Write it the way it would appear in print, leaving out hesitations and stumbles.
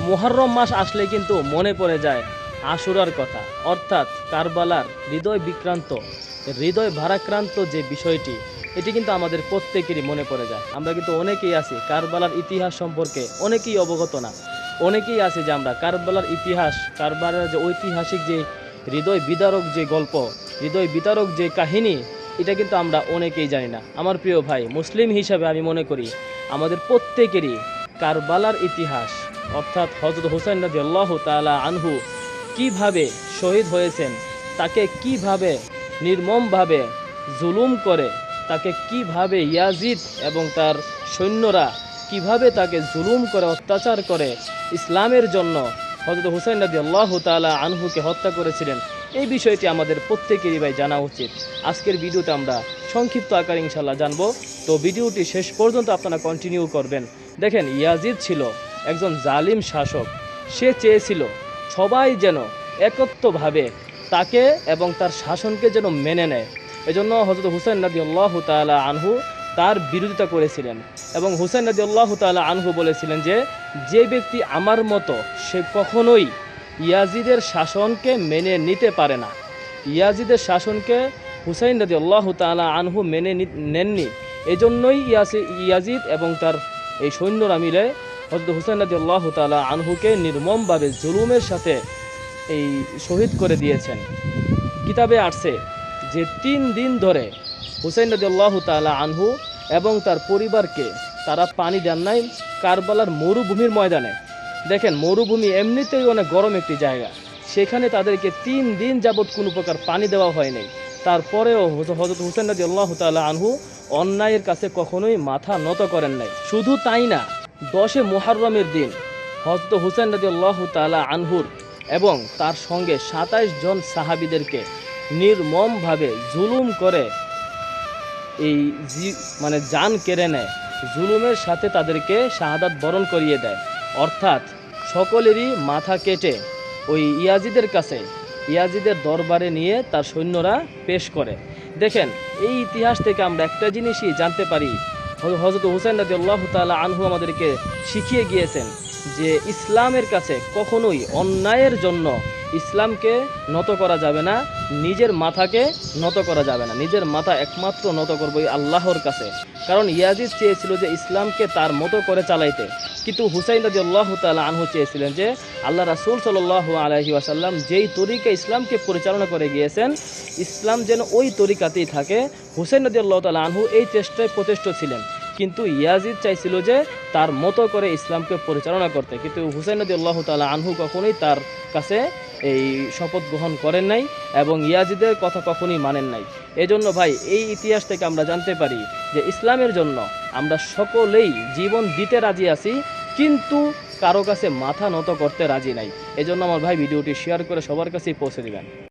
মুহররম মাস আসলে কিন্তু মনে পড়ে যায় আশুরার কথা, অর্থাৎ কারবালার হৃদয় বিক্রান্ত, হৃদয় ভারাক্রান্ত যে বিষয়টি, এটি কিন্তু আমাদের প্রত্যেকেরই মনে পড়ে যায়। আমরা কিন্তু অনেকেই আছি কারবালার ইতিহাস সম্পর্কে অনেকেই অবগত না। অনেকেই আছে যে আমরা কারবালার ইতিহাস, কারবালার যে ঐতিহাসিক যে হৃদয় বিদারক যে গল্প, হৃদয় বিতারক যে কাহিনী, এটা কিন্তু আমরা অনেকেই জানি না। আমার প্রিয় ভাই, মুসলিম হিসাবে আমি মনে করি আমাদের প্রত্যেকেরই কারবালার ইতিহাস, অর্থাৎ হযরত হুসাইন রাদিয়াল্লাহু তাআলা আনহু কিভাবে শহীদ হয়েছেন, তাকে কিভাবে নির্মমভাবে জুলুম করে, তাকে কিভাবে ইয়াজিদ এবং তার সৈন্যরা কিভাবে তাকে জুলুম করে অত্যাচার করে ইসলামের জন্য হযরত হুসাইন রাদিয়াল্লাহু তাআলা আনহুকে হত্যা করেছিলেন, এই বিষয়টি আমাদের প্রত্যেকেরই ভাই জানা উচিত। আজকের ভিডিওতে আমরা সংক্ষিপ্ত আকারে ইনশাল্লাহ জানবো, তো ভিডিওটি শেষ পর্যন্ত আপনারা কন্টিনিউ করবেন। দেখেন, ইয়াজিদ ছিল একজন জালিম শাসক। সে চেয়েছিল সবাই যেন একত্রভাবে তাকে এবং তার শাসনকে যেন মেনে নেয়। এজন্য হযরত হুসাইন রাদিয়াল্লাহু তাআলা আনহু তার বিরোধিতা করেছিলেন এবং হুসাইন রাদিয়াল্লাহু তাআলা আনহু বলেছিলেন যে, যে ব্যক্তি আমার মতো সে কখনোই ইয়াজিদের শাসনকে মেনে নিতে পারে না। ইয়াজিদের শাসনকে হুসাইন রাদিয়াল্লাহু তাআলা আনহু মেনে নেননি। এজন্যই ইয়াজিদ এবং তার এই সৈন্যরা মিলে হযরত হুসাইন রাদিয়াল্লাহু তাআলা আনহুকে নির্মমভাবে জুলুমের সাথে এই শহীদ করে দিয়েছেন। কিতাবে আসছে যে 3 দিন ধরে হুসাইন রাদিয়াল্লাহু তাআলা আনহু এবং তার পরিবারকে তারা পানি দেন নাই কারবালার মরুভূমির ময়দানে। দেখেন, মরুভূমি এমনিতেই অনেক গরম একটি জায়গা, সেখানে তাদেরকে 3 দিন যাবৎ কোনো প্রকার পানি দেওয়া হয়নি। তারপরেও হযরত হুসাইন রাদিয়াল্লাহু তাআলা আনহু অন্যায়ের কাছে কখনোই মাথা নত করেন নাই। শুধু তাই না, 10 মুহররমের দিন হযরত হুসাইন রাদিয়াল্লাহু তাআলা আনহুর এবং তার সঙ্গে 27 জন সাহাবীদেরকে নির্মমভাবে জুলুম করে এই জান কেড়ে নেয়, জুলুমের সাথে তাদেরকে শাহাদাত বরণ করিয়ে দেয়। অর্থাৎ সকলেরই মাথা কেটে ওই ইয়াজিদের কাছে, ইয়াজিদের দরবারে নিয়ে তার সৈন্যরা পেশ করে। দেখেন, এই ইতিহাস থেকে আমরা একটা জিনিসই জানতে পারি, হযরত হুসাইন রাদিয়াল্লাহু তাআলা আনহু আমাদেরকে শিখিয়ে গিয়েছেন যে ইসলামের কাছে কখনোই অন্যায়ের জন্য ইসলামকে নত করা যাবে না, নিজের মাথাকে নত করা যাবে না। নিজের মাথা একমাত্র নত করবো আল্লাহর কাছে। কারণ ইয়াজিদ চেয়েছিল যে ইসলামকে তার মতো করে চালাইতে, কিন্তু হুসাইন রাদিয়াল্লাহু তাআলা আনহু চেয়েছিলেন যে আল্লাহ রাসূল সাল্লাল্লাহু আলাইহি ওয়াসাল্লাম যেই তরিকা ইসলামকে পরিচালনা করে গিয়েছেন, ইসলাম যেন ওই তরিকাতেই থাকে। হুসাইন রাদিয়াল্লাহু তাআলা আনহু এই চেষ্টায় প্রচেষ্ট ছিলেন, কিন্তু ইয়াজিদ চাইছিল যে তার মতো করে ইসলামকে পরিচালনা করতে। কিন্তু হুসাইন রাদিয়াল্লাহু তাআলা আনহু কখনোই তার কাছে এই শপথ গ্রহণ করেন নাই এবং ইয়াজিদের কথা কখনোই মানেন নাই। এজন্য ভাই, এই ইতিহাস থেকে আমরা জানতে পারি যে ইসলামের জন্য আমরা সকলেই জীবন দিতে রাজি আছি, কিন্তু কারো কাছে মাথা নত করতে রাজি নাই। এজন্য আমার ভাই, ভিডিওটি শেয়ার করে সবার কাছেই পৌঁছে দিবেন।